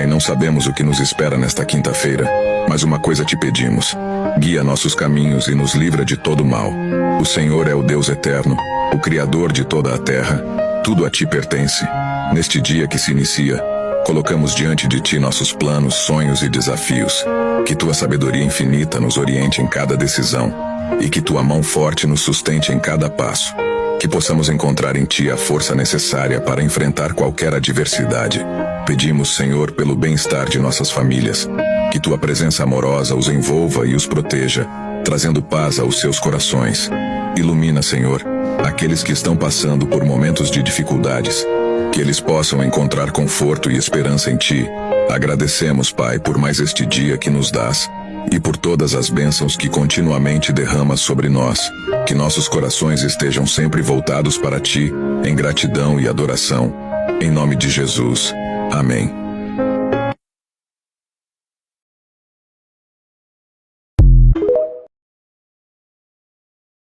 Pai, não sabemos o que nos espera nesta quinta-feira, mas uma coisa te pedimos: guia nossos caminhos e nos livra de todo mal. O Senhor é o Deus eterno, o Criador de toda a terra. Tudo a ti pertence. Neste dia que se inicia, colocamos diante de ti nossos planos, sonhos e desafios. Que tua sabedoria infinita nos oriente em cada decisão, e que tua mão forte nos sustente em cada passo. Que possamos encontrar em ti a força necessária para enfrentar qualquer adversidade. Pedimos, Senhor, pelo bem-estar de nossas famílias. Que tua presença amorosa os envolva e os proteja, trazendo paz aos seus corações. Ilumina, Senhor, aqueles que estão passando por momentos de dificuldades. Que eles possam encontrar conforto e esperança em ti. Agradecemos, Pai, por mais este dia que nos dás, e por todas as bênçãos que continuamente derramas sobre nós. Que nossos corações estejam sempre voltados para ti, em gratidão e adoração. Em nome de Jesus. Amém.